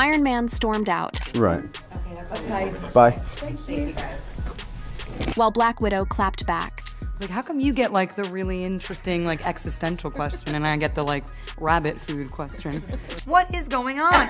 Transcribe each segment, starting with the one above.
Iron Man stormed out. Right. Okay, that's okay. Bye. Thank you guys. While Black Widow clapped back. Like, how come you get, like, the really interesting, like, existential question and I get the, like, rabbit food question? What is going on?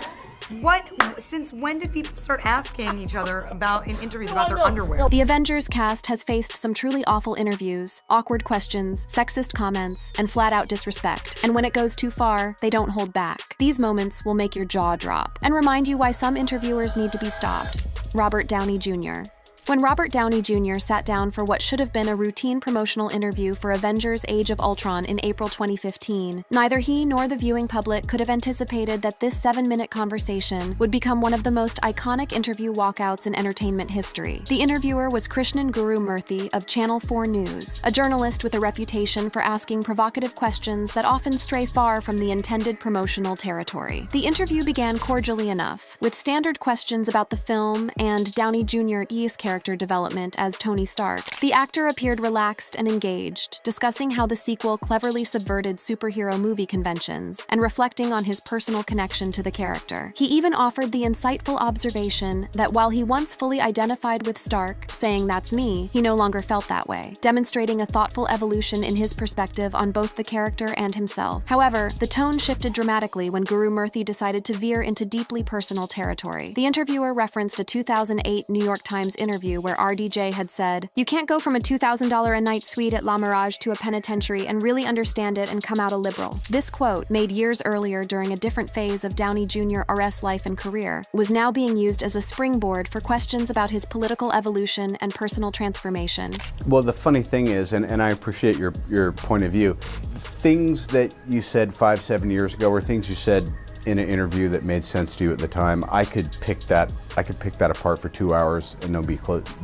Since when did people start asking each other in interviews about their underwear? The Avengers cast has faced some truly awful interviews, awkward questions, sexist comments, and flat-out disrespect. And when it goes too far, they don't hold back. These moments will make your jaw drop and remind you why some interviewers need to be stopped. Robert Downey Jr. When Robert Downey Jr. sat down for what should have been a routine promotional interview for Avengers Age of Ultron in April 2015, neither he nor the viewing public could have anticipated that this 7-minute conversation would become one of the most iconic interview walkouts in entertainment history. The interviewer was Krishnan Guru Murthy of Channel 4 News, a journalist with a reputation for asking provocative questions that often stray far from the intended promotional territory. The interview began cordially enough, with standard questions about the film and Downey Jr.'s character development as Tony Stark. The actor appeared relaxed and engaged, discussing how the sequel cleverly subverted superhero movie conventions and reflecting on his personal connection to the character. He even offered the insightful observation that while he once fully identified with Stark, saying "that's me," he no longer felt that way, demonstrating a thoughtful evolution in his perspective on both the character and himself. However, the tone shifted dramatically when Guru Murthy decided to veer into deeply personal territory. The interviewer referenced a 2008 New York Times interview where RDJ had said, "You can't go from a $2,000 a night suite at La Mirage to a penitentiary and really understand it and come out a liberal." This quote, made years earlier during a different phase of Downey Jr.'s life and career, was now being used as a springboard for questions about his political evolution and personal transformation. Well, the funny thing is, and I appreciate your point of view, things that you said 5-7 years ago were things you said in an interview that made sense to you at the time. I could pick that apart for 2 hours and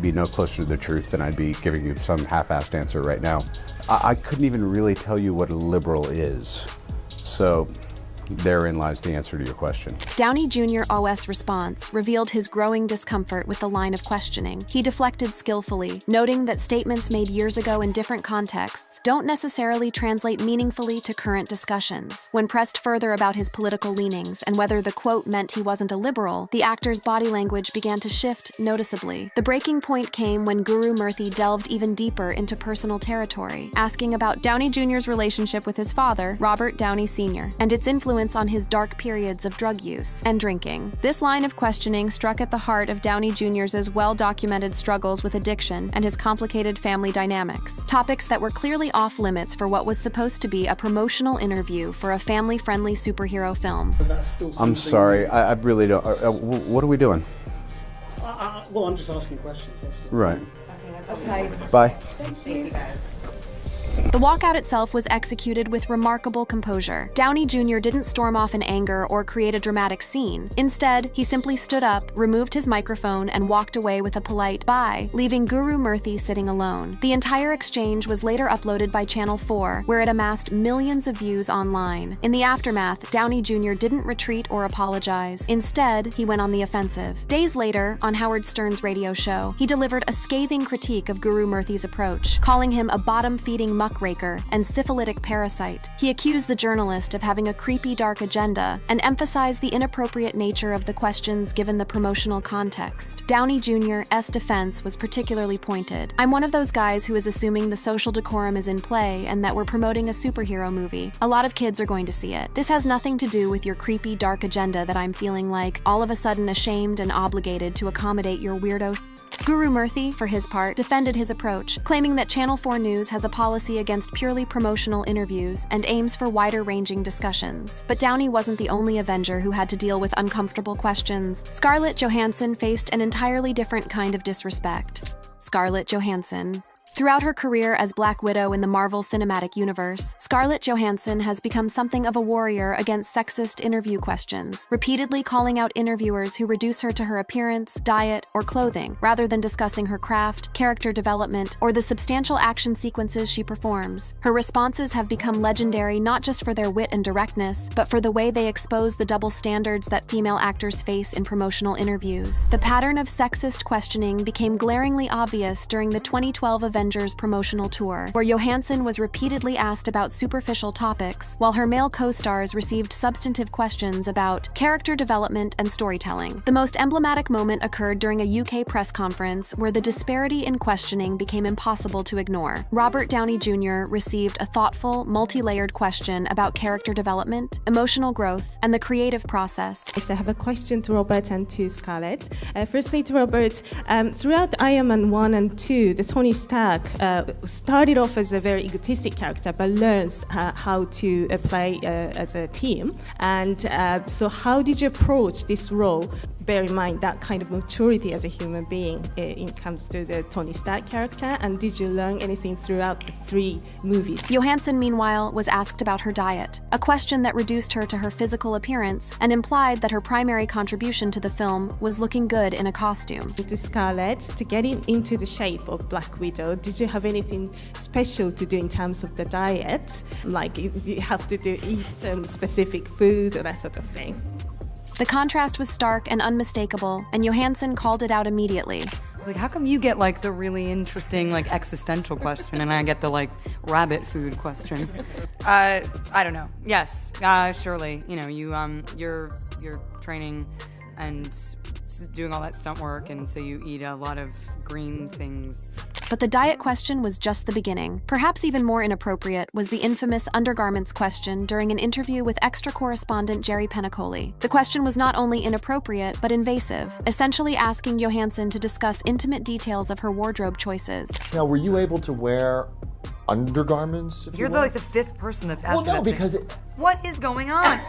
be no closer to the truth than I'd be giving you some half-assed answer right now. I couldn't even really tell you what a liberal is. So therein lies the answer to your question. Downey Jr.'s response revealed his growing discomfort with the line of questioning. He deflected skillfully, noting that statements made years ago in different contexts don't necessarily translate meaningfully to current discussions. When pressed further about his political leanings and whether the quote meant he wasn't a liberal, the actor's body language began to shift noticeably. The breaking point came when Guru Murthy delved even deeper into personal territory, asking about Downey Jr.'s relationship with his father, Robert Downey Sr., and its influence on his dark periods of drug use and drinking. This line of questioning struck at the heart of Downey Jr.'s well-documented struggles with addiction and his complicated family dynamics, topics that were clearly off-limits for what was supposed to be a promotional interview for a family-friendly superhero film. I'm sorry, I really don't. What are we doing? Well, I'm just asking questions. Right. Okay. Bye. Thank you guys. The walkout itself was executed with remarkable composure. Downey Jr. didn't storm off in anger or create a dramatic scene. Instead, he simply stood up, removed his microphone, and walked away with a polite bye, leaving Guru Murthy sitting alone. The entire exchange was later uploaded by Channel 4, where it amassed millions of views online. In the aftermath, Downey Jr. didn't retreat or apologize. Instead, he went on the offensive. Days later, on Howard Stern's radio show, he delivered a scathing critique of Guru Murthy's approach, calling him a bottom-feeding muckraker and syphilitic parasite. He accused the journalist of having a creepy, dark agenda and emphasized the inappropriate nature of the questions given the promotional context. Downey Jr.'s defense was particularly pointed. "I'm one of those guys who is assuming the social decorum is in play and that we're promoting a superhero movie. A lot of kids are going to see it. This has nothing to do with your creepy, dark agenda that I'm feeling like all of a sudden ashamed and obligated to accommodate your weirdo." Guru Murthy, for his part, defended his approach, claiming that Channel 4 News has a policy against purely promotional interviews and aims for wider-ranging discussions. But Downey wasn't the only Avenger who had to deal with uncomfortable questions. Scarlett Johansson faced an entirely different kind of disrespect. Scarlett Johansson. Throughout her career as Black Widow in the Marvel Cinematic Universe, Scarlett Johansson has become something of a warrior against sexist interview questions, repeatedly calling out interviewers who reduce her to her appearance, diet, or clothing, rather than discussing her craft, character development, or the substantial action sequences she performs. Her responses have become legendary not just for their wit and directness, but for the way they expose the double standards that female actors face in promotional interviews. The pattern of sexist questioning became glaringly obvious during the 2012 Avengers Avengers promotional tour, where Johansson was repeatedly asked about superficial topics, while her male co-stars received substantive questions about character development and storytelling. The most emblematic moment occurred during a UK press conference where the disparity in questioning became impossible to ignore. Robert Downey Jr. received a thoughtful, multi-layered question about character development, emotional growth, and the creative process. I have a question to Robert and to Scarlett. Firstly to Robert, throughout Iron Man 1 and 2, the Tony Stark started off as a very egotistic character but learns how to play as a team. And so how did you approach this role? Bear in mind that kind of maturity as a human being in comes to the Tony Stark character, and did you learn anything throughout the 3 movies? Johansson, meanwhile, was asked about her diet, a question that reduced her to her physical appearance and implied that her primary contribution to the film was looking good in a costume. To Scarlett, to get into the shape of Black Widow, did you have anything special to do in terms of the diet? Like you have to eat some specific food or that sort of thing? The contrast was stark and unmistakable, and Johansson called it out immediately. Like, how come you get like the really interesting like existential question and I get the like rabbit food question? I don't know. Yes, surely. You know, you're training and doing all that stunt work, and so you eat a lot of green things. But the diet question was just the beginning. Perhaps even more inappropriate was the infamous undergarments question during an interview with extra correspondent Jerry Penacoli. The question was not only inappropriate, but invasive, essentially asking Johansson to discuss intimate details of her wardrobe choices. Now, were you able to wear undergarments? You're like the 5th person that's asked well, no, because What is going on?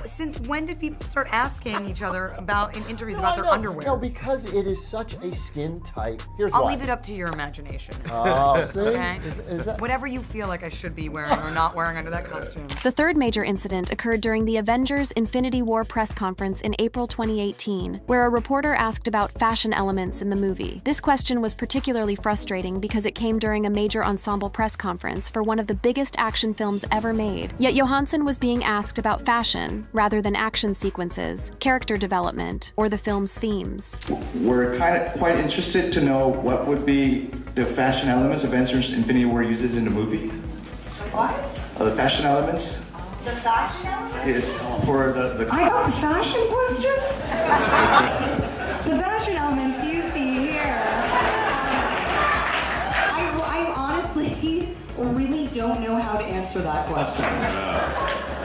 Since when did people start asking each other about in interviews about their underwear? No, because it is such a skin tight. I'll leave it up to your imagination. Oh, see? Okay? Is that... Whatever you feel like I should be wearing or not wearing under that costume. The third major incident occurred during the Avengers Infinity War press conference in April 2018, where a reporter asked about fashion elements in the movie. This question was particularly frustrating because it came during a major ensemble press conference for one of the biggest action films ever made. Yet Johansson was being asked about fashion rather than action sequences, character development, or the film's themes. We're quite interested to know what would be the fashion elements Avengers Infinity War uses in the movie. What? The fashion elements? The fashion elements? Is for the I got the fashion question? The fashion elements you see here. I honestly really don't know how to answer that question.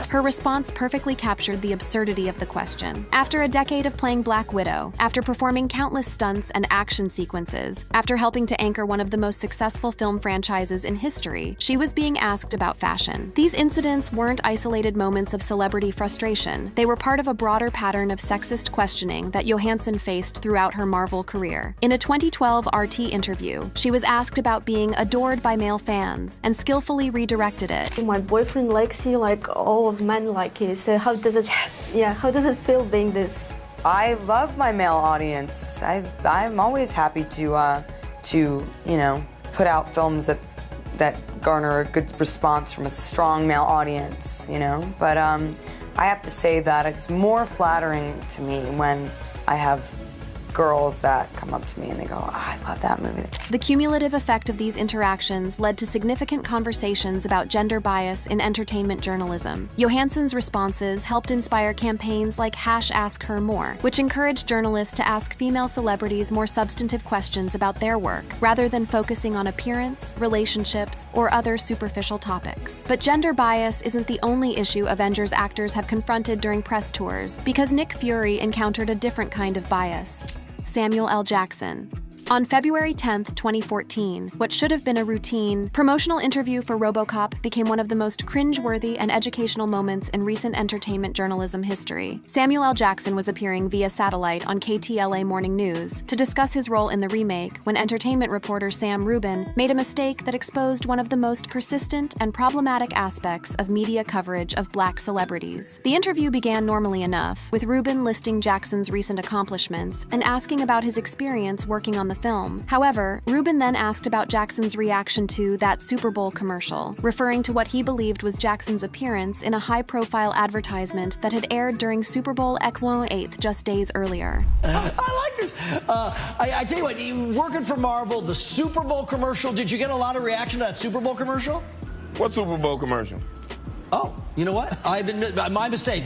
Her response perfectly captured the absurdity of the question. After a decade of playing Black Widow, after performing countless stunts and action sequences, after helping to anchor one of the most successful film franchises in history, she was being asked about fashion. These incidents weren't isolated moments of celebrity frustration. They were part of a broader pattern of sexist questioning that Johansson faced throughout her Marvel career. In a 2012 RT interview, she was asked about being adored by male fans and skillfully redirected it. My boyfriend likes you like all of men like you, so how does it how does it feel being this? I love my male audience. I'm always happy to put out films that garner a good response from a strong male audience, but I have to say that it's more flattering to me when I have girls that come up to me and they go, oh, I love that movie. The cumulative effect of these interactions led to significant conversations about gender bias in entertainment journalism. Johansson's responses helped inspire campaigns like #AskHerMore, which encouraged journalists to ask female celebrities more substantive questions about their work, rather than focusing on appearance, relationships, or other superficial topics. But gender bias isn't the only issue Avengers actors have confronted during press tours, because Nick Fury encountered a different kind of bias. Samuel L. Jackson. On February 10, 2014, what should have been a routine promotional interview for RoboCop became one of the most cringe-worthy and educational moments in recent entertainment journalism history. Samuel L. Jackson was appearing via satellite on KTLA Morning News to discuss his role in the remake when entertainment reporter Sam Rubin made a mistake that exposed one of the most persistent and problematic aspects of media coverage of Black celebrities. The interview began normally enough, with Rubin listing Jackson's recent accomplishments and asking about his experience working on the film. However, Rubin then asked about Jackson's reaction to that Super Bowl commercial, referring to what he believed was Jackson's appearance in a high-profile advertisement that had aired during Super Bowl X8 just days earlier. I like this. I tell you what, working for Marvel, the Super Bowl commercial, did you get a lot of reaction to that Super Bowl commercial? What Super Bowl commercial? Oh, you know what? I've admit my mistake.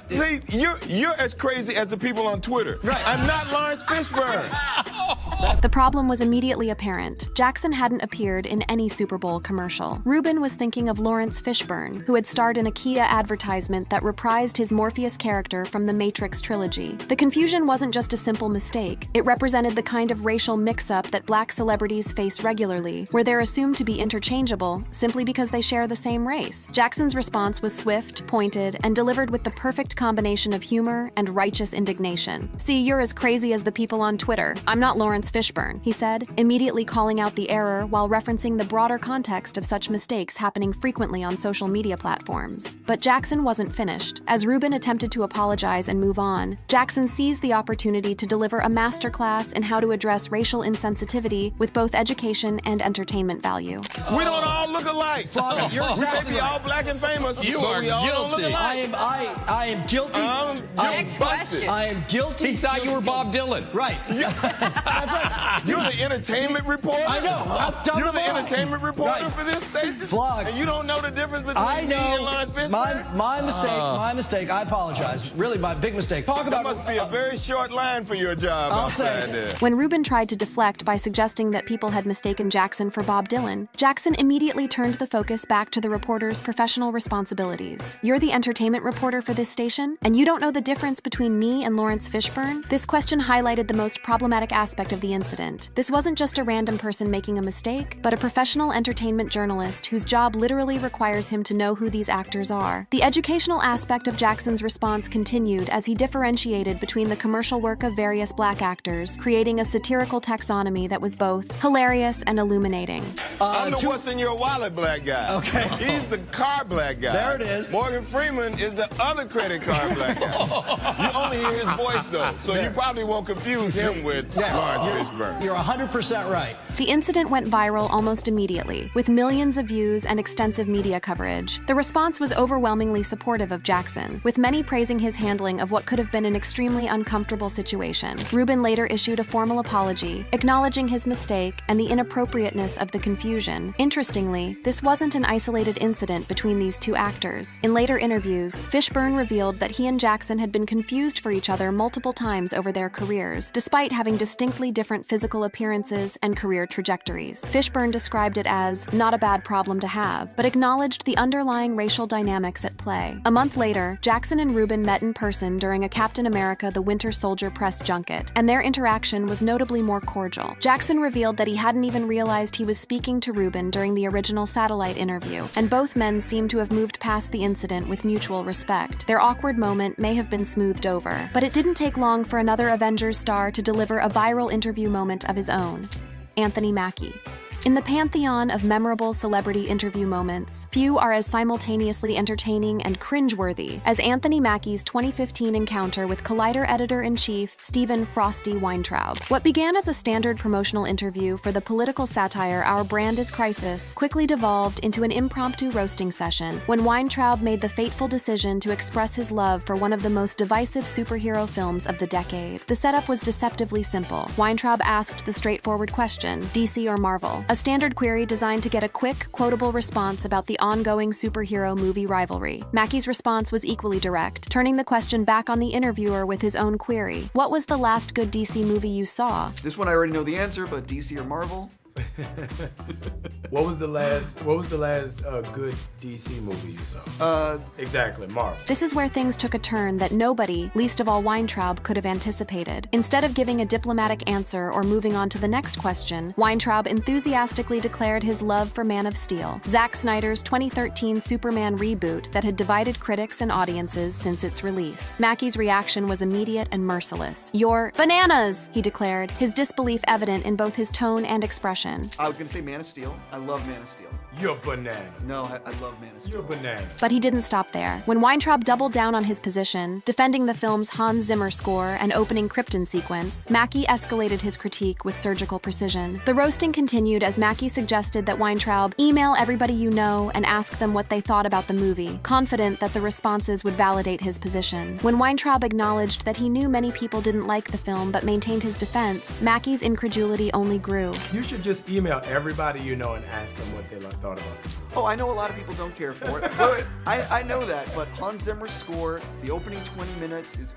See, you're as crazy as the people on Twitter. Right. I'm not Lawrence Fishburne. The problem was immediately apparent. Jackson hadn't appeared in any Super Bowl commercial. Rubin was thinking of Lawrence Fishburne, who had starred in a Kia advertisement that reprised his Morpheus character from the Matrix trilogy. The confusion wasn't just a simple mistake. It represented the kind of racial mix-up that black celebrities face regularly, where they're assumed to be interchangeable simply because they share the same race. Jackson's response was swift, pointed, and delivered with the perfect combination of humor and righteous indignation. "See, you're as crazy as the people on Twitter. I'm not Lawrence Fishburne," he said, immediately calling out the error while referencing the broader context of such mistakes happening frequently on social media platforms. But Jackson wasn't finished. As Rubin attempted to apologize and move on, Jackson seized the opportunity to deliver a masterclass in how to address racial insensitivity with both education and entertainment value. We don't all look alike. Father, you're exactly We may be all black and famous. You but are we all don't look guilty. alike. I am guilty. Next question. I am guilty. He thought you were Bob Dylan. Right. That's right. You're the entertainment reporter. I know. I've done You're them the all. entertainment reporter Right. for this station. Vlog. And you don't know the difference between I me and know. Lawrence Fishburne. My mistake. My mistake. I apologize. Really, my big mistake. Talk That about. must be a very short line for your job I'll outside say. there. When Rubin tried to deflect by suggesting that people had mistaken Jackson for Bob Dylan, Jackson immediately turned the focus back to the reporter's professional responsibilities. "You're the entertainment reporter for this station, and you don't know the difference between me and Lawrence Fishburne?" This question highlighted the most problematic aspect of the incident. This wasn't just a random person making a mistake, but a professional entertainment journalist whose job literally requires him to know who these actors are. The educational aspect of Jackson's response continued as he differentiated between the commercial work of various black actors, creating a satirical taxonomy that was both hilarious and illuminating. I'm the what's in your wallet black guy. Okay. He's the car black guy. There it is. Morgan Freeman is the other credit card black guy. You only hear his voice though, so you probably won't confuse him with Lawrence Fishburne. You're 100% right. The incident went viral almost immediately, with millions of views and extensive media coverage. The response was overwhelmingly supportive of Jackson, with many praising his handling of what could have been an extremely uncomfortable situation. Rubin later issued a formal apology, acknowledging his mistake and the inappropriateness of the confusion. Interestingly, this wasn't an isolated incident between these two actors. In later interviews, Fishburne revealed that he and Jackson had been confused for each other multiple times over their careers, despite having distinctly different physical appearances and career trajectories. Fishburne described it as not a bad problem to have, but acknowledged the underlying racial dynamics at play. A month later, Jackson and Rubin met in person during a Captain America: The Winter Soldier press junket, and their interaction was notably more cordial. Jackson revealed that he hadn't even realized he was speaking to Rubin during the original satellite interview, and both men seemed to have moved past the incident with mutual respect. Their awkward moment may have been smoothed over, but it didn't take long for another Avengers star to deliver a viral interview moment of his own: Anthony Mackie. In the pantheon of memorable celebrity interview moments, few are as simultaneously entertaining and cringeworthy as Anthony Mackie's 2015 encounter with Collider editor-in-chief Stephen Frosty Weintraub. What began as a standard promotional interview for the political satire Our Brand is Crisis quickly devolved into an impromptu roasting session when Weintraub made the fateful decision to express his love for one of the most divisive superhero films of the decade. The setup was deceptively simple. Weintraub asked the straightforward question, DC or Marvel? A standard query designed to get a quick, quotable response about the ongoing superhero movie rivalry. Mackie's response was equally direct, turning the question back on the interviewer with his own query. What was the last good DC movie you saw? This one I already know the answer, but DC or Marvel? What was the last good DC movie you saw? Exactly, Marvel. This is where things took a turn that nobody, least of all Weintraub, could have anticipated. Instead of giving a diplomatic answer or moving on to the next question, Weintraub enthusiastically declared his love for Man of Steel, Zack Snyder's 2013 Superman reboot that had divided critics and audiences since its release. Mackie's reaction was immediate and merciless. "You're bananas," he declared, his disbelief evident in both his tone and expression. position. I was going to say Man of Steel. I love Man of Steel. You're banana. No, I love Man of Steel. You're banana. But he didn't stop there. When Weintraub doubled down on his position, defending the film's Hans Zimmer score and opening Krypton sequence, Mackie escalated his critique with surgical precision. The roasting continued as Mackie suggested that Weintraub email everybody you know and ask them what they thought about the movie, confident that the responses would validate his position. When Weintraub acknowledged that he knew many people didn't like the film but maintained his defense, Mackie's incredulity only grew. You should just email everybody you know and ask them what they thought about it. Oh, I know a lot of people don't care for it. But I know that, but Hans Zimmer's score, the opening 20 minutes is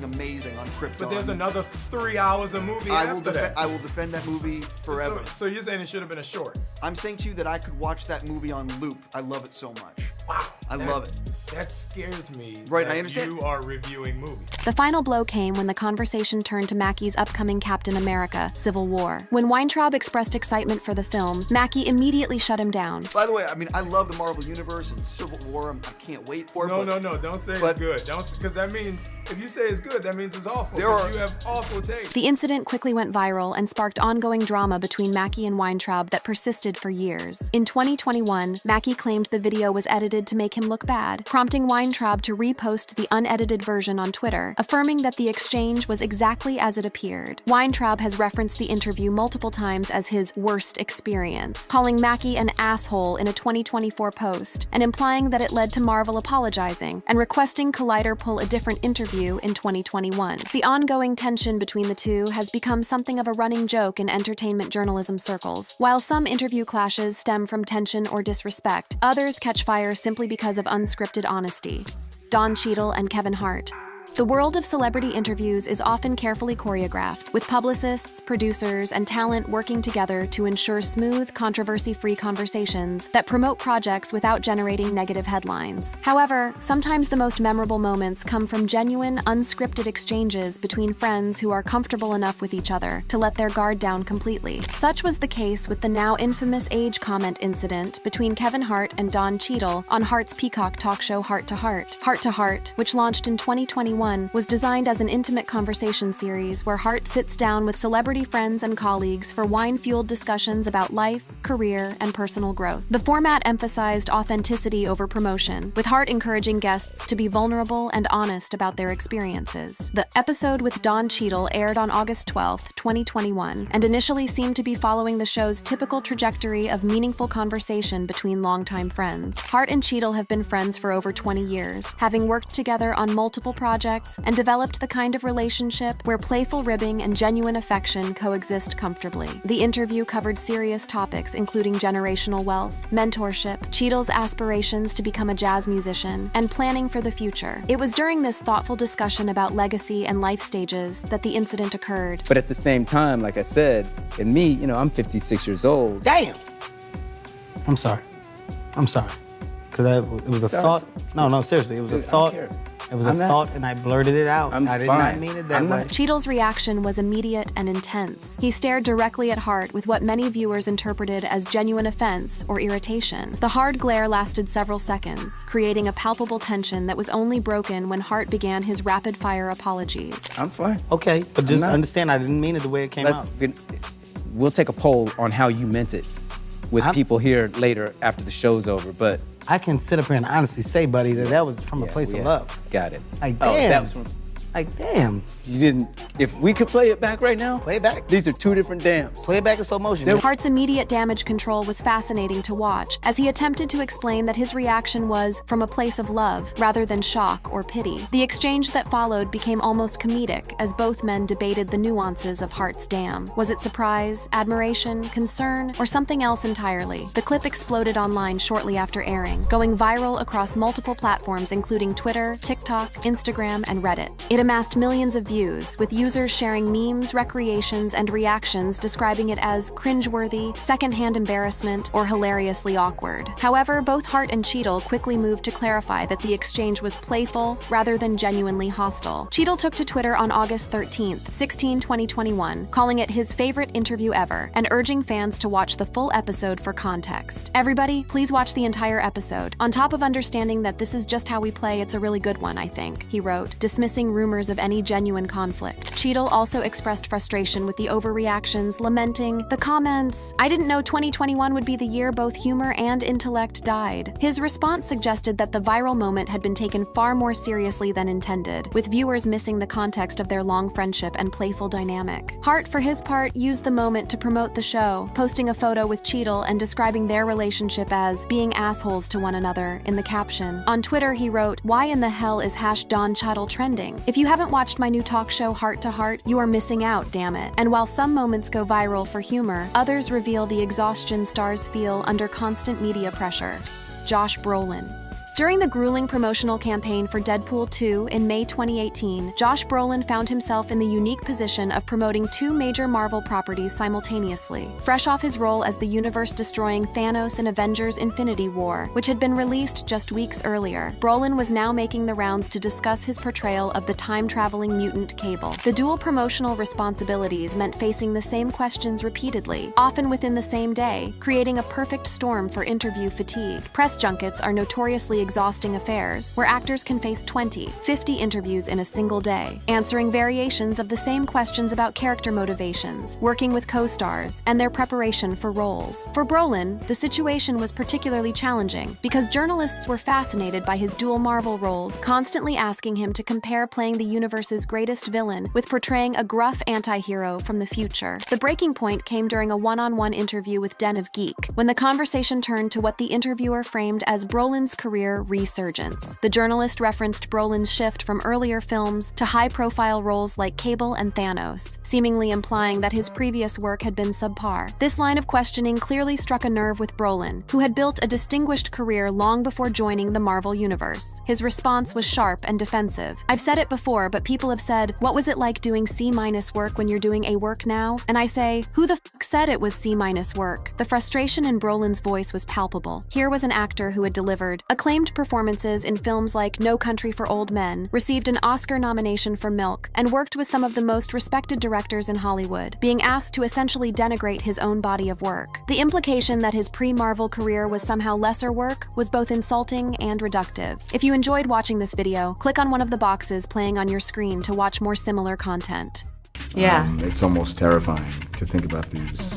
amazing on Krypton. But there's another 3 hours of movie after that. I will defend that movie forever. So you're saying it should have been a short? I'm saying to you that I could watch that movie on loop. I love it so much. Wow. I love it. That scares me. Right, that I understand. You are reviewing movies. The final blow came when the conversation turned to Mackie's upcoming Captain America, Civil War. When Weintraub expressed excitement for the film, Mackie immediately shut him down. By the way, I mean, I love the Marvel Universe and Civil War. I can't wait for it. No, don't say it's good. Because that means, if you say it's good, that means it's awful. You have awful taste. The incident quickly went viral and sparked ongoing drama between Mackie and Weintraub that persisted for years. In 2021, Mackie claimed the video was edited to make him look bad, prompting Weintraub to repost the unedited version on Twitter, affirming that the exchange was exactly as it appeared. Weintraub has referenced the interview multiple times as his worst experience, calling Mackie an asshole in a 2024 post, and implying that it led to Marvel apologizing and requesting Collider pull a different interview in 2021. The ongoing tension between the two has become something of a running joke in entertainment journalism circles. While some interview clashes stem from tension or disrespect, others catch fire simply because of unscripted honesty. Don Cheadle and Kevin Hart. The world of celebrity interviews is often carefully choreographed, with publicists, producers, and talent working together to ensure smooth, controversy-free conversations that promote projects without generating negative headlines. However, sometimes the most memorable moments come from genuine, unscripted exchanges between friends who are comfortable enough with each other to let their guard down completely. Such was the case with the now infamous age comment incident between Kevin Hart and Don Cheadle on Hart's Peacock talk show Heart to Heart. Heart to Heart, which launched in 2021, was designed as an intimate conversation series where Hart sits down with celebrity friends and colleagues for wine-fueled discussions about life, career, and personal growth. The format emphasized authenticity over promotion, with Hart encouraging guests to be vulnerable and honest about their experiences. The episode with Don Cheadle aired on August 12, 2021, and initially seemed to be following the show's typical trajectory of meaningful conversation between longtime friends. Hart and Cheadle have been friends for over 20 years, having worked together on multiple projects and developed the kind of relationship where playful ribbing and genuine affection coexist comfortably. The interview covered serious topics including generational wealth, mentorship, Cheadle's aspirations to become a jazz musician, and planning for the future. It was during this thoughtful discussion about legacy and life stages that the incident occurred. But at the same time, like I said, in me, I'm 56 years old. Damn! I'm sorry. Because it was a thought. No, seriously, it was a thought. It was a thought, and I blurted it out. I did not mean it that way. Cheadle's reaction was immediate and intense. He stared directly at Hart with what many viewers interpreted as genuine offense or irritation. The hard glare lasted several seconds, creating a palpable tension that was only broken when Hart began his rapid-fire apologies. I'm fine. Okay, but just understand I didn't mean it the way it came out. We'll take a poll on how you meant it with people here later after the show's over, but I can sit up here and honestly say, buddy, that was from a place of love. Got it. Like, damn. That was from... Like, damn. You didn't... If we could play it back right now... Play it back. These are two different dams. Play it back in slow motion. Hart's immediate damage control was fascinating to watch, as he attempted to explain that his reaction was from a place of love, rather than shock or pity. The exchange that followed became almost comedic, as both men debated the nuances of Hart's dam. Was it surprise, admiration, concern, or something else entirely? The clip exploded online shortly after airing, going viral across multiple platforms including Twitter, TikTok, Instagram, and Reddit. It amassed millions of views, with users sharing memes, recreations, and reactions describing it as cringeworthy, secondhand embarrassment, or hilariously awkward. However, both Hart and Cheadle quickly moved to clarify that the exchange was playful rather than genuinely hostile. Cheadle took to Twitter on August 13th, 2021, calling it his favorite interview ever, and urging fans to watch the full episode for context. Everybody, please watch the entire episode. On top of understanding that this is just how we play, it's a really good one, I think, he wrote, dismissing rumors rumors of any genuine conflict. Cheadle also expressed frustration with the overreactions, lamenting, "The comments, I didn't know 2021 would be the year both humor and intellect died." His response suggested that the viral moment had been taken far more seriously than intended, with viewers missing the context of their long friendship and playful dynamic. Hart, for his part, used the moment to promote the show, posting a photo with Cheadle and describing their relationship as being assholes to one another in the caption. On Twitter, he wrote, "Why in the hell is #Don Cheadle trending? If you haven't watched my new talk show Heart to Heart, you are missing out, damn it." And while some moments go viral for humor, others reveal the exhaustion stars feel under constant media pressure. Josh Brolin. During the grueling promotional campaign for Deadpool 2 in May 2018, Josh Brolin found himself in the unique position of promoting two major Marvel properties simultaneously. Fresh off his role as the universe-destroying Thanos in Avengers Infinity War, which had been released just weeks earlier, Brolin was now making the rounds to discuss his portrayal of the time-traveling mutant Cable. The dual promotional responsibilities meant facing the same questions repeatedly, often within the same day, creating a perfect storm for interview fatigue. Press junkets are notoriously exhausting affairs, where actors can face 20, 50 interviews in a single day, answering variations of the same questions about character motivations, working with co-stars, and their preparation for roles. For Brolin, the situation was particularly challenging because journalists were fascinated by his dual Marvel roles, constantly asking him to compare playing the universe's greatest villain with portraying a gruff anti-hero from the future. The breaking point came during a one-on-one interview with Den of Geek, when the conversation turned to what the interviewer framed as Brolin's career resurgence. The journalist referenced Brolin's shift from earlier films to high-profile roles like Cable and Thanos, seemingly implying that his previous work had been subpar. This line of questioning clearly struck a nerve with Brolin, who had built a distinguished career long before joining the Marvel Universe. His response was sharp and defensive. "I've said it before, but people have said, what was it like doing C- work when you're doing A work now? And I say, who the f*** said it was C- work?" The frustration in Brolin's voice was palpable. Here was an actor who had delivered acclaimed performances in films like No Country for Old Men, received an Oscar nomination for Milk, and worked with some of the most respected directors in Hollywood, being asked to essentially denigrate his own body of work. The implication that his pre-Marvel career was somehow lesser work was both insulting and reductive. If you enjoyed watching this video, click on one of the boxes playing on your screen to watch more similar content. Yeah. It's almost terrifying to think about these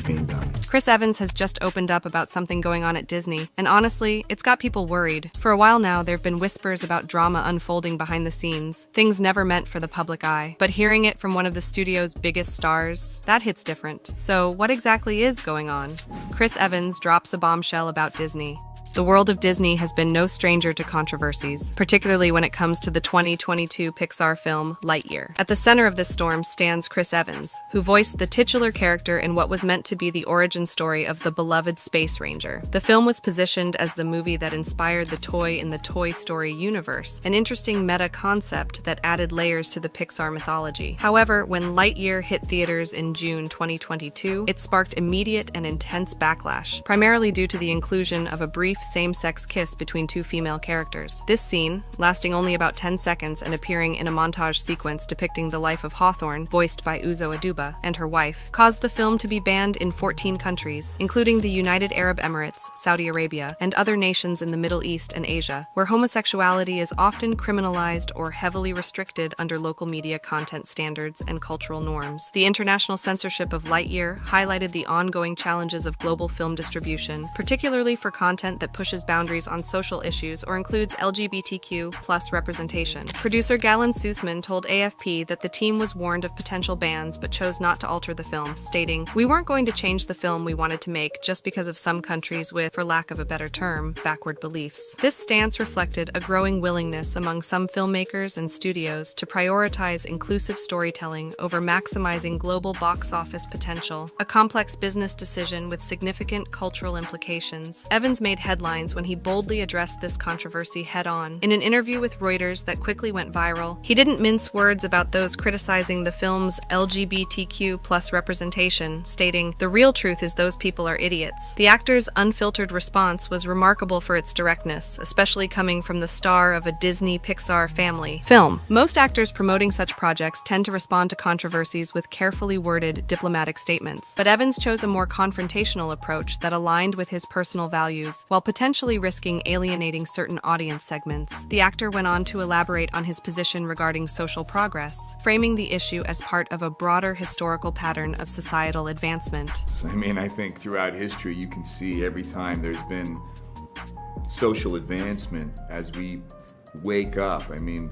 being done. Chris Evans has just opened up about something going on at Disney, and honestly, it's got people worried. For a while now, there have been whispers about drama unfolding behind the scenes, things never meant for the public eye. But hearing it from one of the studio's biggest stars, that hits different. So what exactly is going on? Chris Evans drops a bombshell about Disney. The world of Disney has been no stranger to controversies, particularly when it comes to the 2022 Pixar film Lightyear. At the center of this storm stands Chris Evans, who voiced the titular character in what was meant to be the origin story of the beloved Space Ranger. The film was positioned as the movie that inspired the toy in the Toy Story universe, an interesting meta concept that added layers to the Pixar mythology. However, when Lightyear hit theaters in June 2022, it sparked immediate and intense backlash, primarily due to the inclusion of a brief same-sex kiss between two female characters. This scene, lasting only about 10 seconds and appearing in a montage sequence depicting the life of Hawthorne, voiced by Uzo Aduba, and her wife, caused the film to be banned in 14 countries, including the United Arab Emirates, Saudi Arabia, and other nations in the Middle East and Asia, where homosexuality is often criminalized or heavily restricted under local media content standards and cultural norms. The international censorship of Lightyear highlighted the ongoing challenges of global film distribution, particularly for content that pushes boundaries on social issues or includes LGBTQ+ representation. Producer Galen Sussman told AFP that the team was warned of potential bans but chose not to alter the film, stating, "We weren't going to change the film we wanted to make just because of some countries with, for lack of a better term, backward beliefs." This stance reflected a growing willingness among some filmmakers and studios to prioritize inclusive storytelling over maximizing global box office potential, a complex business decision with significant cultural implications. Evans made headlines when he boldly addressed this controversy head-on. In an interview with Reuters that quickly went viral, he didn't mince words about those criticizing the film's LGBTQ+ representation, stating, "The real truth is those people are idiots." The actor's unfiltered response was remarkable for its directness, especially coming from the star of a Disney-Pixar family film. Most actors promoting such projects tend to respond to controversies with carefully worded diplomatic statements, but Evans chose a more confrontational approach that aligned with his personal values, while potentially risking alienating certain audience segments. The actor went on to elaborate on his position regarding social progress, framing the issue as part of a broader historical pattern of societal advancement. I mean, I think throughout history you can see every time there's been social advancement as we wake up. I mean,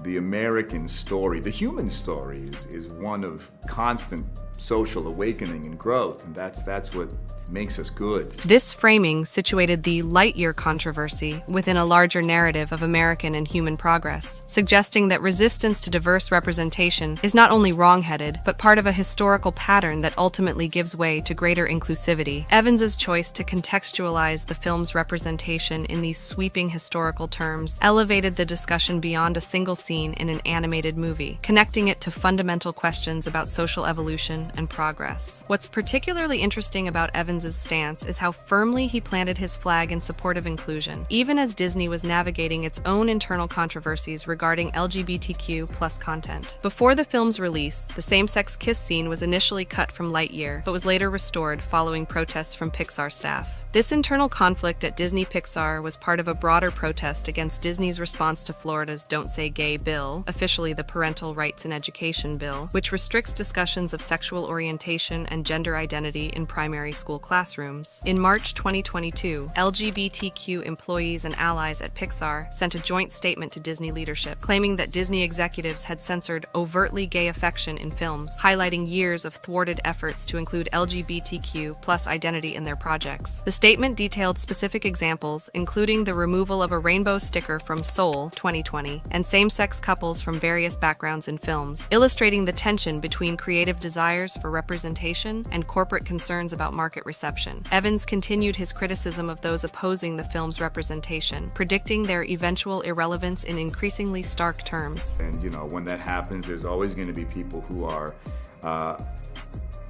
the American story, the human story is one of constant social awakening and growth, and that's what makes us good. This framing situated the Lightyear controversy within a larger narrative of American and human progress, suggesting that resistance to diverse representation is not only wrong-headed, but part of a historical pattern that ultimately gives way to greater inclusivity. Evans's choice to contextualize the film's representation in these sweeping historical terms elevated the discussion beyond a single scene in an animated movie, connecting it to fundamental questions about social evolution and progress. What's particularly interesting about Evans's stance is how firmly he planted his flag in support of inclusion, even as Disney was navigating its own internal controversies regarding LGBTQ+ content. Before the film's release, the same-sex kiss scene was initially cut from Lightyear, but was later restored following protests from Pixar staff. This internal conflict at Disney Pixar was part of a broader protest against Disney's response to Florida's Don't Say Gay bill, officially the Parental Rights in Education bill, which restricts discussions of sexual orientation and gender identity in primary school classrooms. In March 2022, LGBTQ employees and allies at Pixar sent a joint statement to Disney leadership, claiming that Disney executives had censored overtly gay affection in films, highlighting years of thwarted efforts to include LGBTQ+ identity in their projects. The statement detailed specific examples, including the removal of a rainbow sticker from Soul 2020 and same-sex couples from various backgrounds in films, illustrating the tension between creative desires for representation and corporate concerns about market reception. Evans continued his criticism of those opposing the film's representation, predicting their eventual irrelevance in increasingly stark terms. And when that happens, there's always going to be people who are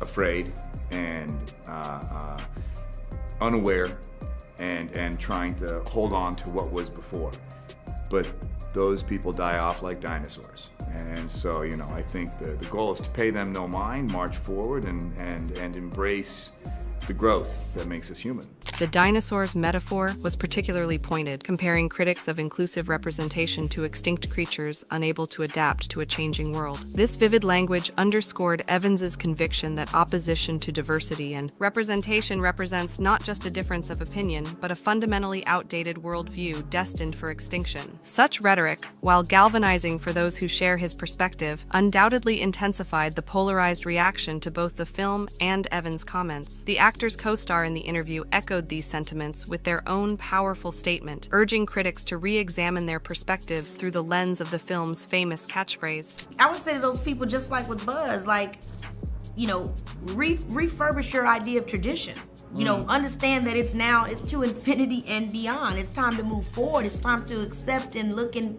afraid and unaware and trying to hold on to what was before. But those people die off like dinosaurs. And so, I think the goal is to pay them no mind, march forward, and embrace the growth that makes us human. The dinosaurs metaphor was particularly pointed, comparing critics of inclusive representation to extinct creatures unable to adapt to a changing world. This vivid language underscored Evans's conviction that opposition to diversity and representation represents not just a difference of opinion, but a fundamentally outdated worldview destined for extinction. Such rhetoric, while galvanizing for those who share his perspective, undoubtedly intensified the polarized reaction to both the film and Evans' comments. The actor's co-star in the interview echoed these sentiments with their own powerful statement, urging critics to re-examine their perspectives through the lens of the film's famous catchphrase. I would say to those people, just like with Buzz, refurbish your idea of tradition. Understand that it's to infinity and beyond. It's time to move forward. It's time to accept and look and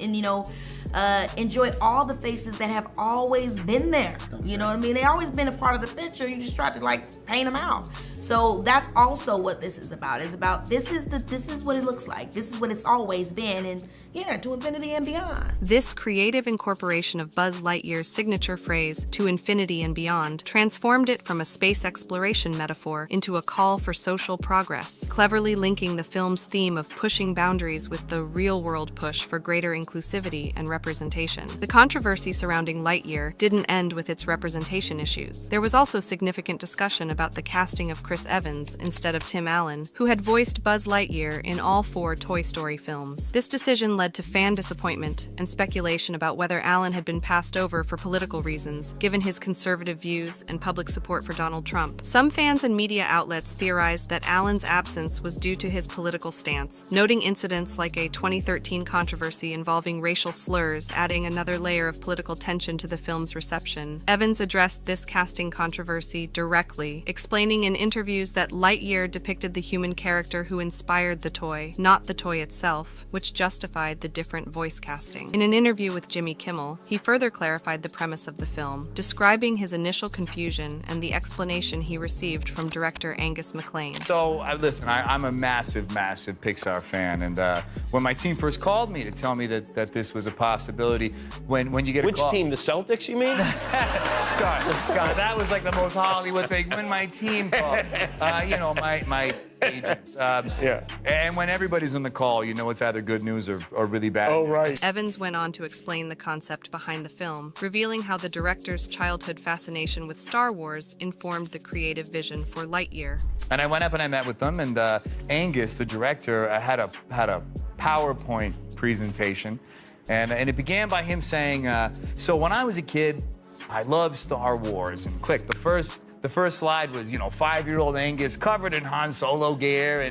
enjoy all the faces that have always been there. You know what I mean? They always been a part of the picture. You just try to paint them out. So that's also what this is about. It's about this is what it looks like. This is what it's always been, and yeah, to infinity and beyond. This creative incorporation of Buzz Lightyear's signature phrase, "to infinity and beyond," transformed it from a space exploration metaphor into a call for social progress, cleverly linking the film's theme of pushing boundaries with the real-world push for greater inclusivity and representation. The controversy surrounding Lightyear didn't end with its representation issues. There was also significant discussion about the casting of Chris Evans instead of Tim Allen, who had voiced Buzz Lightyear in all 4 Toy Story films. This decision led to fan disappointment and speculation about whether Allen had been passed over for political reasons, given his conservative views and public support for Donald Trump. Some fans and media outlets theorized that Allen's absence was due to his political stance, noting incidents like a 2013 controversy involving racial slurs, adding another layer of political tension to the film's reception. Evans addressed this casting controversy directly, explaining in interviews that Lightyear depicted the human character who inspired the toy, not the toy itself, which justified the different voice casting. In an interview with Jimmy Kimmel, he further clarified the premise of the film, describing his initial confusion and the explanation he received from director Angus MacLane. So, listen, I'm a massive Pixar fan, and when my team first called me to tell me that this was a possibility when you get a call. Which team, the Celtics, you mean? Sorry, God, that was like the most Hollywood thing. When my team called, you know, my agents. And when everybody's on the call, you know it's either good news or really bad. Oh, right. Evans went on to explain the concept behind the film, revealing how the director's childhood fascination with Star Wars informed the creative vision for Lightyear. And I went up and I met with them, and Angus, the director, had a PowerPoint presentation, and it began by him saying, so when I was a kid, I loved Star Wars, and click, the first slide was, you know, 5-year-old Angus covered in Han Solo gear,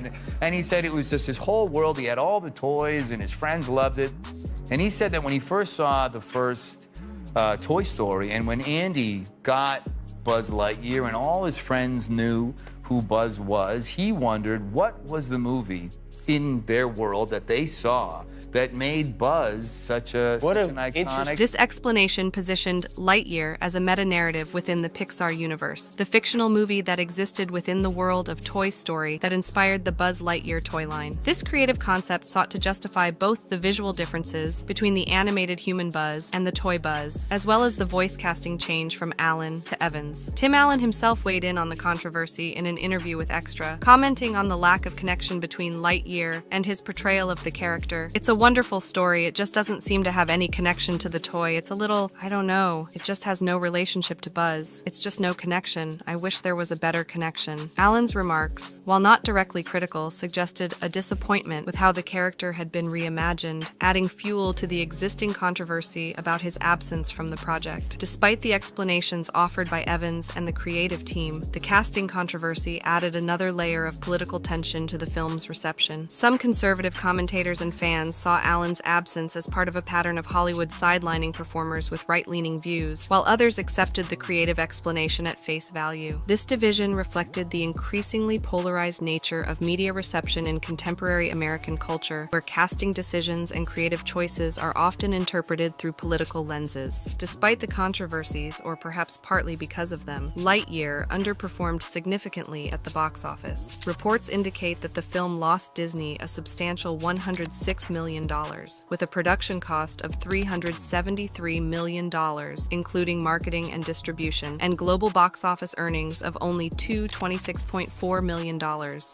and he said it was just his whole world. He had all the toys, and his friends loved it. And he said that when he first saw the first Toy Story, and when Andy got Buzz Lightyear and all his friends knew who Buzz was, he wondered what was the movie in their world that they saw that made Buzz such an iconic... This explanation positioned Lightyear as a meta-narrative within the Pixar universe, the fictional movie that existed within the world of Toy Story that inspired the Buzz Lightyear toy line. This creative concept sought to justify both the visual differences between the animated human Buzz and the toy Buzz, as well as the voice casting change from Allen to Evans. Tim Allen himself weighed in on the controversy in an interview with Extra, commenting on the lack of connection between Lightyear and his portrayal of the character. "It's a wonderful story, it just doesn't seem to have any connection to the toy. It's a little, I don't know, it just has no relationship to Buzz. It's just no connection. I wish there was a better connection." Allen's remarks, while not directly critical, suggested a disappointment with how the character had been reimagined, adding fuel to the existing controversy about his absence from the project. Despite the explanations offered by Evans and the creative team, the casting controversy added another layer of political tension to the film's reception. Some conservative commentators and fans saw Allen's absence as part of a pattern of Hollywood sidelining performers with right-leaning views, while others accepted the creative explanation at face value. This division reflected the increasingly polarized nature of media reception in contemporary American culture, where casting decisions and creative choices are often interpreted through political lenses. Despite the controversies, or perhaps partly because of them, Lightyear underperformed significantly at the box office. Reports indicate that the film lost Disney a substantial $106 million, with a production cost of $373 million, including marketing and distribution, and global box office earnings of only $26.4 million.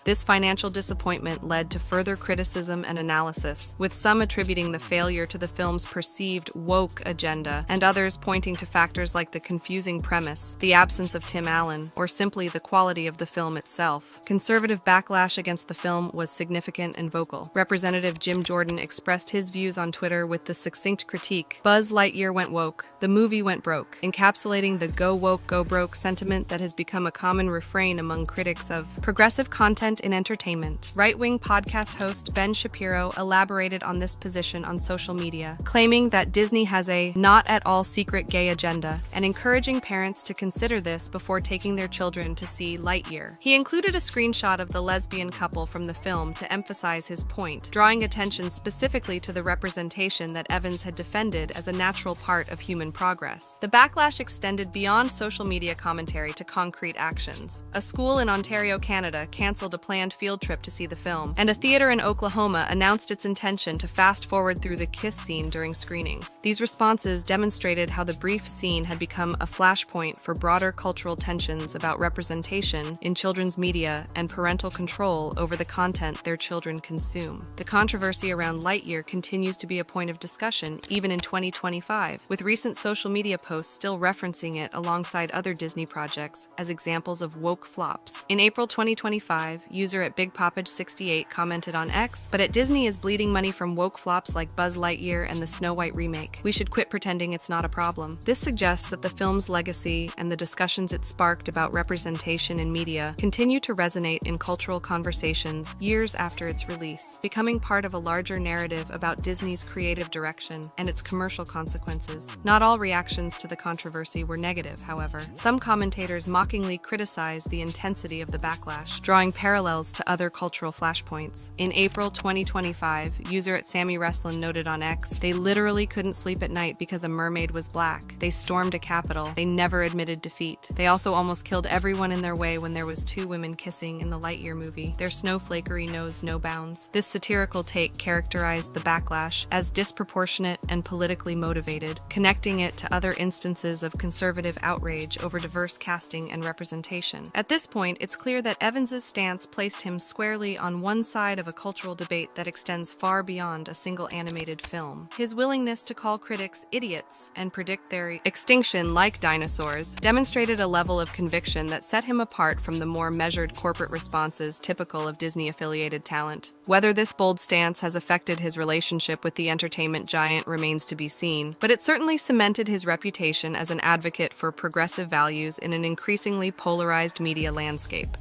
This financial disappointment led to further criticism and analysis, with some attributing the failure to the film's perceived woke agenda, and others pointing to factors like the confusing premise, the absence of Tim Allen, or simply the quality of the film itself. Conservative backlash against the film was significant and vocal. Representative Jim Jordan expressed his views on Twitter with the succinct critique, "Buzz Lightyear went woke, the movie went broke," encapsulating the go woke, go broke sentiment that has become a common refrain among critics of progressive content in entertainment. Right-wing podcast host Ben Shapiro elaborated on this position on social media, claiming that Disney has a not at all secret gay agenda, and encouraging parents to consider this before taking their children to see Lightyear. He included a screenshot of the lesbian couple from the film to emphasize his point, drawing attention specifically to the representation that Evans had defended as a natural part of human progress. The backlash extended beyond social media commentary to concrete actions. A school in Ontario, Canada canceled a planned field trip to see the film, and a theater in Oklahoma announced its intention to fast forward through the kiss scene during screenings. These responses demonstrated how the brief scene had become a flashpoint for broader cultural tensions about representation in children's media and parental control over the content their children consume. The controversy around Lightyear continues to be a point of discussion even in 2025, with recent social media posts still referencing it alongside other Disney projects as examples of woke flops. In April 2025, user at BigPoppage68 commented on X, "But at Disney is bleeding money from woke flops like Buzz Lightyear and the Snow White remake. We should quit pretending it's not a problem." This suggests that the film's legacy and the discussions it sparked about representation in media continue to resonate in cultural conversations years after its release, becoming part of a larger narrative about Disney's creative direction and its commercial consequences. Not all reactions to the controversy were negative, however. Some commentators mockingly criticized the intensity of the backlash, drawing parallels to other cultural flashpoints. In April 2025, user at Sammy Wrestlin noted on X, "They literally couldn't sleep at night because a mermaid was black. They stormed a capitol. They never admitted defeat. They also almost killed everyone in their way when there was two women kissing in the Lightyear movie. Their snowflakery knows no no bounds. This satirical take characterized the backlash as disproportionate and politically motivated, connecting it to other instances of conservative outrage over diverse casting and representation. At this point, it's clear that Evans's stance placed him squarely on one side of a cultural debate that extends far beyond a single animated film. His willingness to call critics idiots and predict their extinction like dinosaurs demonstrated a level of conviction that set him apart from the more measured corporate responses typical of Disney-affiliated talent. Whether this bold stance has affected his relationship with the entertainment giant remains to be seen, but it certainly cemented his reputation as an advocate for progressive values in an increasingly polarized media landscape.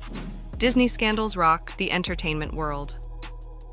Disney scandals rock the entertainment world.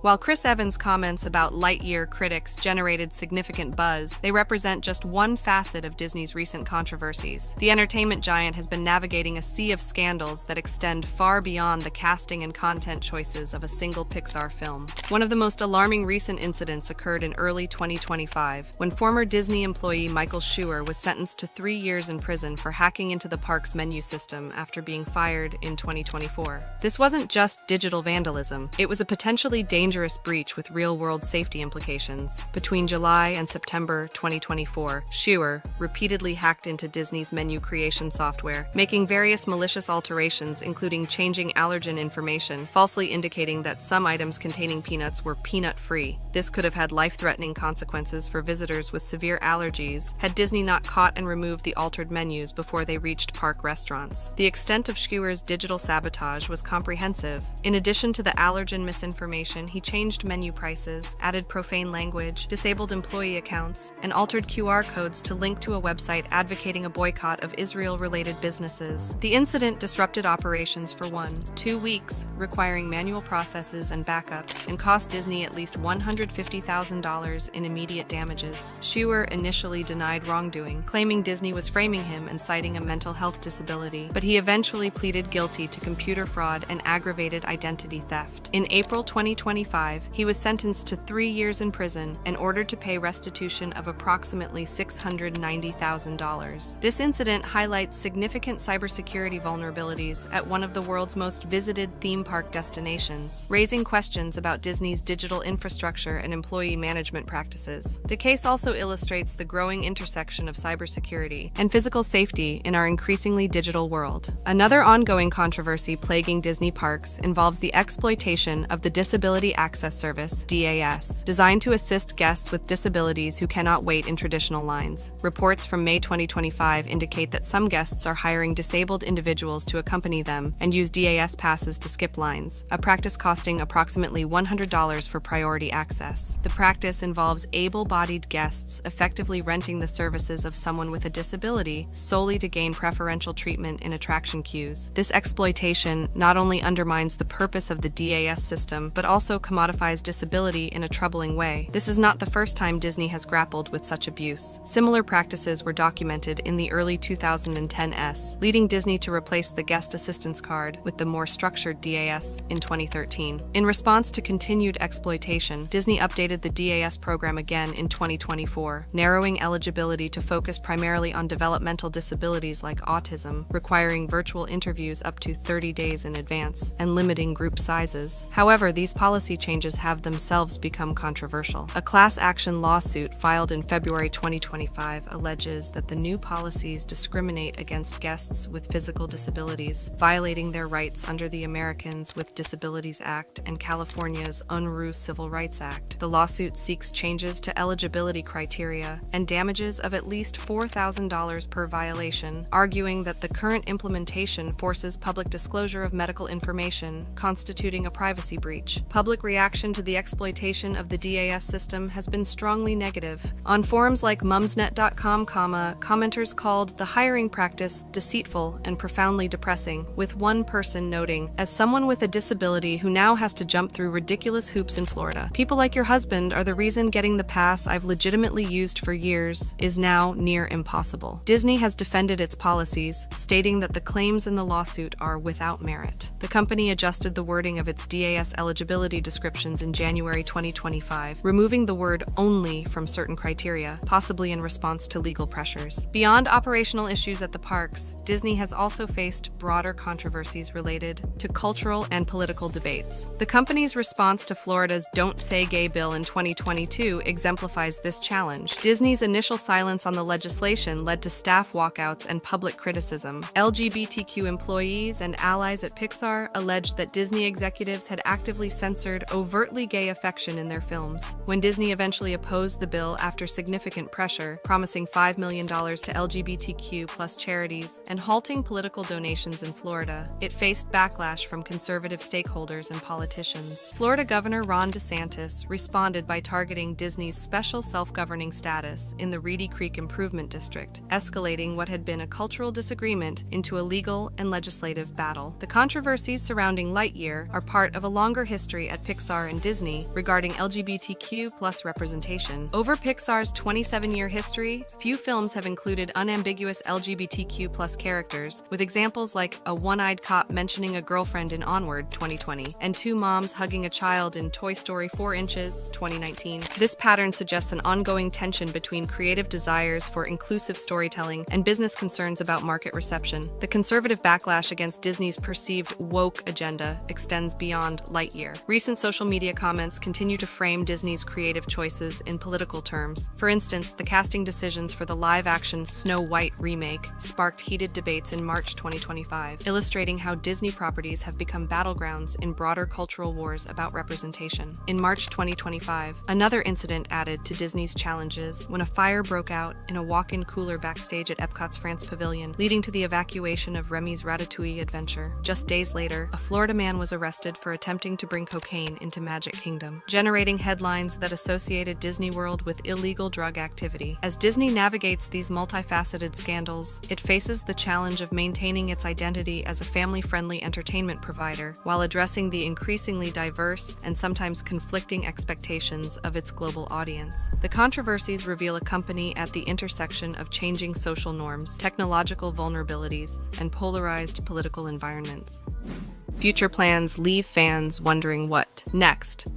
While Chris Evans' comments about Lightyear critics generated significant buzz, they represent just one facet of Disney's recent controversies. The entertainment giant has been navigating a sea of scandals that extend far beyond the casting and content choices of a single Pixar film. One of the most alarming recent incidents occurred in early 2025, when former Disney employee Michael Schur was sentenced to 3 years in prison for hacking into the park's menu system after being fired in 2024. This wasn't just digital vandalism, it was a potentially dangerous breach with real-world safety implications. Between July and September 2024, Schur repeatedly hacked into Disney's menu creation software, making various malicious alterations, including changing allergen information, falsely indicating that some items containing peanuts were peanut-free. This could have had life-threatening consequences for visitors with severe allergies had Disney not caught and removed the altered menus before they reached park restaurants. The extent of Schur's digital sabotage was comprehensive. In addition to the allergen misinformation, he changed menu prices, added profane language, disabled employee accounts, and altered QR codes to link to a website advocating a boycott of Israel-related businesses. The incident disrupted operations for 2 weeks, requiring manual processes and backups, and cost Disney at least $150,000 in immediate damages. Schur initially denied wrongdoing, claiming Disney was framing him and citing a mental health disability, but he eventually pleaded guilty to computer fraud and aggravated identity theft. In April 2025, he was sentenced to 3 years in prison and ordered to pay restitution of approximately $690,000. This incident highlights significant cybersecurity vulnerabilities at one of the world's most visited theme park destinations, raising questions about Disney's digital infrastructure and employee management practices. The case also illustrates the growing intersection of cybersecurity and physical safety in our increasingly digital world. Another ongoing controversy plaguing Disney parks involves the exploitation of the Disability Access Service, DAS, designed to assist guests with disabilities who cannot wait in traditional lines. Reports from May 2025 indicate that some guests are hiring disabled individuals to accompany them and use DAS passes to skip lines, a practice costing approximately $100 for priority access. The practice involves able-bodied guests effectively renting the services of someone with a disability solely to gain preferential treatment in attraction queues. This exploitation not only undermines the purpose of the DAS system, but also commodifies disability in a troubling way. This is not the first time Disney has grappled with such abuse. Similar practices were documented in the early 2010s, leading Disney to replace the guest assistance card with the more structured DAS in 2013. In response to continued exploitation, Disney updated the DAS program again in 2024, narrowing eligibility to focus primarily on developmental disabilities like autism, requiring virtual interviews up to 30 days in advance, and limiting group sizes. However, these policy changes have themselves become controversial. A class action lawsuit filed in February 2025 alleges that the new policies discriminate against guests with physical disabilities, violating their rights under the Americans with Disabilities Act and California's Unruh Civil Rights Act. The lawsuit seeks changes to eligibility criteria and damages of at least $4,000 per violation, arguing that the current implementation forces public disclosure of medical information, constituting a privacy breach. Public reaction to the exploitation of the DAS system has been strongly negative. On forums like mumsnet.com, commenters called the hiring practice deceitful and profoundly depressing, with one person noting, "As someone with a disability who now has to jump through ridiculous hoops in Florida, people like your husband are the reason getting the pass I've legitimately used for years is now near impossible." Disney has defended its policies, stating that the claims in the lawsuit are without merit. The company adjusted the wording of its DAS eligibility descriptions in January 2025, removing the word only from certain criteria, possibly in response to legal pressures. Beyond operational issues at the parks, Disney has also faced broader controversies related to cultural and political debates. The company's response to Florida's Don't Say Gay bill in 2022 exemplifies this challenge. Disney's initial silence on the legislation led to staff walkouts and public criticism. LGBTQ employees and allies at Pixar alleged that Disney executives had actively censored overtly gay affection in their films. When Disney eventually opposed the bill after significant pressure, promising $5 million to LGBTQ+ charities and halting political donations in Florida, it faced backlash from conservative stakeholders and politicians. Florida Governor Ron DeSantis responded by targeting Disney's special self-governing status in the Reedy Creek Improvement District, escalating what had been a cultural disagreement into a legal and legislative battle. The controversies surrounding Lightyear are part of a longer history at Pixar and Disney regarding LGBTQ+ representation. Over Pixar's 27-year history, few films have included unambiguous LGBTQ+ characters, with examples like a one-eyed cop mentioning a girlfriend in Onward 2020, and two moms hugging a child in Toy Story 4 Inches 2019. This pattern suggests an ongoing tension between creative desires for inclusive storytelling and business concerns about market reception. The conservative backlash against Disney's perceived woke agenda extends beyond Lightyear. Recent social media comments continue to frame Disney's creative choices in political terms. For instance, the casting decisions for the live-action Snow White remake sparked heated debates in March 2025, illustrating how Disney properties have become battlegrounds in broader cultural wars about representation. In March 2025, another incident added to Disney's challenges when a fire broke out in a walk-in cooler backstage at Epcot's France Pavilion, leading to the evacuation of Remy's Ratatouille adventure. Just days later, a Florida man was arrested for attempting to bring cocaine into Magic Kingdom, generating headlines that associated Disney World with illegal drug activity. As Disney navigates these multifaceted scandals, it faces the challenge of maintaining its identity as a family-friendly entertainment provider while addressing the increasingly diverse and sometimes conflicting expectations of its global audience. The controversies reveal a company at the intersection of changing social norms, technological vulnerabilities, and polarized political environments. Future plans leave fans wondering what next.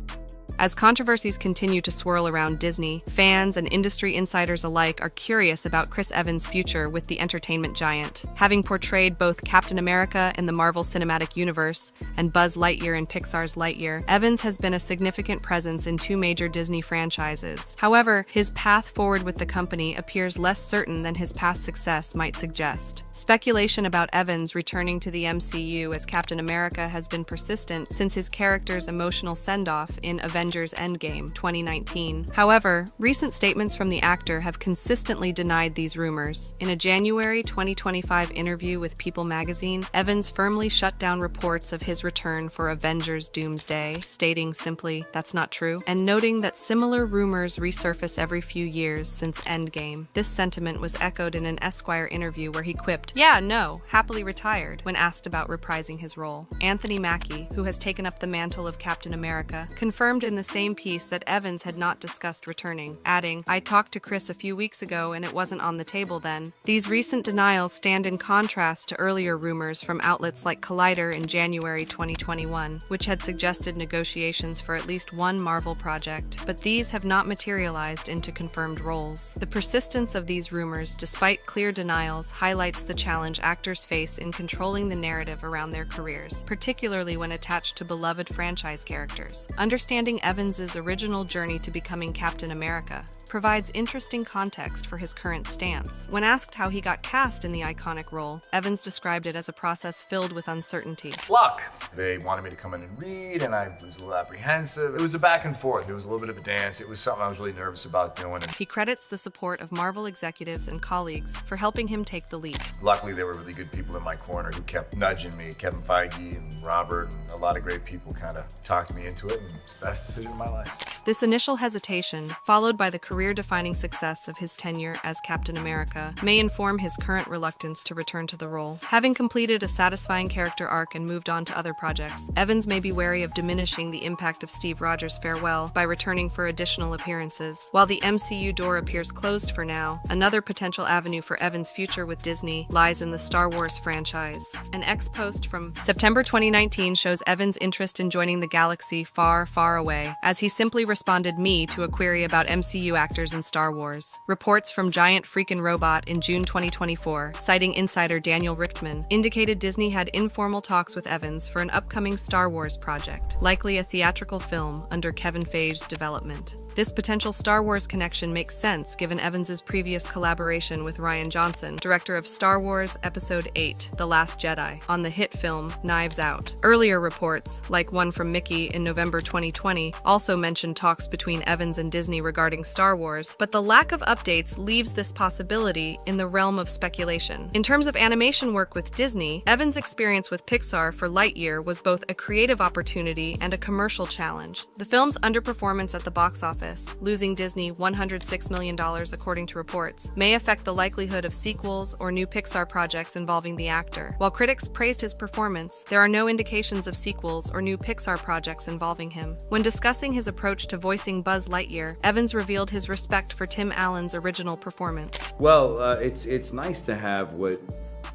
As controversies continue to swirl around Disney, fans and industry insiders alike are curious about Chris Evans' future with the entertainment giant. Having portrayed both Captain America in the Marvel Cinematic Universe and Buzz Lightyear in Pixar's Lightyear, Evans has been a significant presence in two major Disney franchises. However, his path forward with the company appears less certain than his past success might suggest. Speculation about Evans returning to the MCU as Captain America has been persistent since his character's emotional send-off in Avengers Endgame 2019. However, recent statements from the actor have consistently denied these rumors. In a January 2025 interview with People magazine, Evans firmly shut down reports of his return for Avengers Doomsday, stating simply, "That's not true," and noting that similar rumors resurface every few years since Endgame. This sentiment was echoed in an Esquire interview where he quipped, "Yeah, no, happily retired," when asked about reprising his role. Anthony Mackie, who has taken up the mantle of Captain America, confirmed in the same piece that Evans had not discussed returning, adding, "I talked to Chris a few weeks ago and it wasn't on the table then." These recent denials stand in contrast to earlier rumors from outlets like Collider in January 2021, which had suggested negotiations for at least one Marvel project, but these have not materialized into confirmed roles. The persistence of these rumors, despite clear denials, highlights the challenge actors face in controlling the narrative around their careers, particularly when attached to beloved franchise characters. Understanding Evans's original journey to becoming Captain America provides interesting context for his current stance. When asked how he got cast in the iconic role, Evans described it as a process filled with uncertainty. Luck. They wanted me to come in and read, and I was a little apprehensive. It was a back and forth. It was a little bit of a dance. It was something I was really nervous about doing. He credits the support of Marvel executives and colleagues for helping him take the leap. Luckily, there were really good people in my corner who kept nudging me. Kevin Feige and Robert and a lot of great people kind of talked me into it, and it's the best decision of my life. This initial hesitation, followed by the career-defining success of his tenure as Captain America, may inform his current reluctance to return to the role. Having completed a satisfying character arc and moved on to other projects, Evans may be wary of diminishing the impact of Steve Rogers' farewell by returning for additional appearances. While the MCU door appears closed for now, another potential avenue for Evans' future with Disney lies in the Star Wars franchise. An ex-post from September 2019 shows Evans' interest in joining the galaxy far, far away, as he simply responded "me" to a query about MCU actors in Star Wars. Reports from Giant Freakin' Robot in June 2024, citing insider Daniel Richtman, indicated Disney had informal talks with Evans for an upcoming Star Wars project, likely a theatrical film under Kevin Feige's development. This potential Star Wars connection makes sense given Evans' previous collaboration with Rian Johnson, director of Star Wars Episode 8, The Last Jedi, on the hit film Knives Out. Earlier reports, like one from Mickey in November 2020, also mentioned talks between Evans and Disney regarding Star Wars, but the lack of updates leaves this possibility in the realm of speculation. In terms of animation work with Disney, Evans' experience with Pixar for Lightyear was both a creative opportunity and a commercial challenge. The film's underperformance at the box office, losing Disney $106 million according to reports, may affect the likelihood of sequels or new Pixar projects involving the actor. While critics praised his performance, there are no indications of sequels or new Pixar projects involving him. When discussing his approach to voicing Buzz Lightyear, Evans revealed his respect for Tim Allen's original performance. Well, it's nice to have what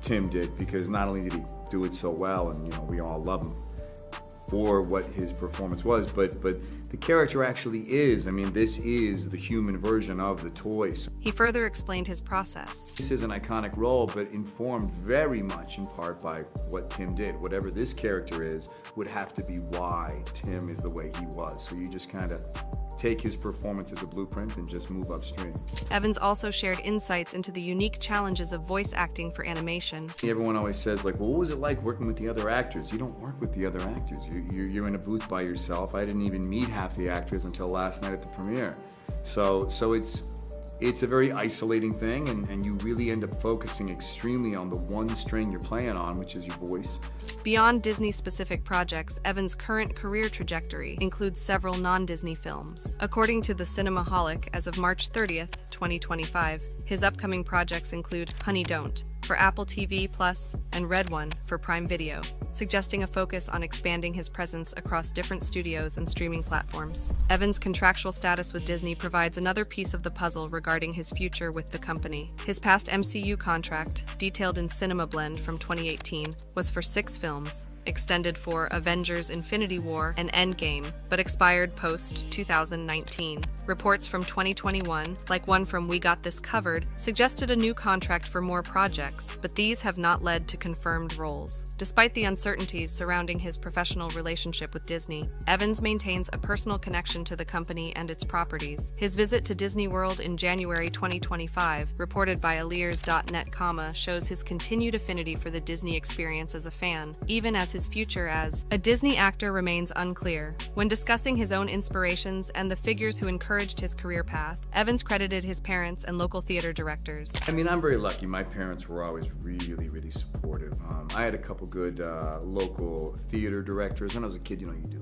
Tim did, because not only did he do it so well, and we all love him for what his performance was, but the character actually is. I mean, this is the human version of the toys. He further explained his process. This is an iconic role, but informed very much in part by what Tim did. Whatever this character is would have to be why Tim is the way he was. So you just kind of take his performance as a blueprint and just move upstream. Evans also shared insights into the unique challenges of voice acting for animation. Everyone always says, like, well, what was it like working with the other actors? You don't work with the other actors. You're in a booth by yourself. I didn't even meet half the actors until last night at the premiere. So it's a very isolating thing, and you really end up focusing extremely on the one string you're playing on, which is your voice. Beyond Disney-specific projects, Evans' current career trajectory includes several non-Disney films. According to the Cinemaholic, as of March 30th, 2025, his upcoming projects include Honey Don't for Apple TV Plus and Red One for Prime Video, suggesting a focus on expanding his presence across different studios and streaming platforms. Evans' contractual status with Disney provides another piece of the puzzle regarding his future with the company. His past MCU contract, detailed in Cinema Blend from 2018, was for 6 films, extended for Avengers Infinity War and Endgame, but expired post-2019. Reports from 2021, like one from We Got This Covered, suggested a new contract for more projects, but these have not led to confirmed roles. Despite the uncertainties surrounding his professional relationship with Disney, Evans maintains a personal connection to the company and its properties. His visit to Disney World in January 2025, reported by Aliers.net, shows his continued affinity for the Disney experience as a fan, even as his future as a Disney actor remains unclear. When discussing his own inspirations and the figures who encouraged his career path, Evans credited his parents and local theater directors. I mean, I'm very lucky. My parents were always really, really supportive. I had a couple good local theater directors. When I was a kid, you do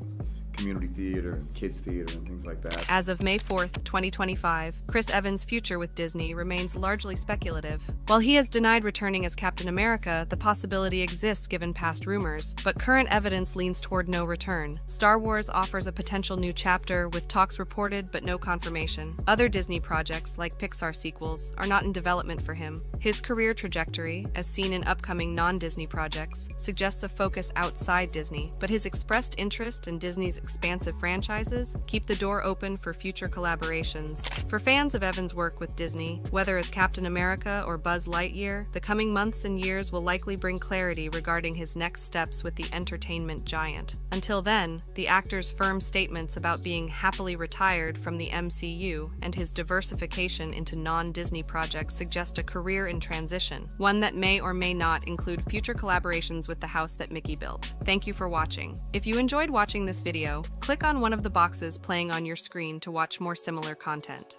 community theater and kids theater and things like that. As of May 4th, 2025, Chris Evans' future with Disney remains largely speculative. While he has denied returning as Captain America, the possibility exists given past rumors, but current evidence leans toward no return. Star Wars offers a potential new chapter, with talks reported but no confirmation. Other Disney projects, like Pixar sequels, are not in development for him. His career trajectory, as seen in upcoming non-Disney projects, suggests a focus outside Disney, but his expressed interest in Disney's expansive franchises keep the door open for future collaborations. For fans of Evans' work with Disney, whether as Captain America or Buzz Lightyear, the coming months and years will likely bring clarity regarding his next steps with the entertainment giant. Until then, the actor's firm statements about being happily retired from the MCU and his diversification into non-Disney projects suggest a career in transition, one that may or may not include future collaborations with the house that Mickey built. Thank you for watching. If you enjoyed watching this video, click on one of the boxes playing on your screen to watch more similar content.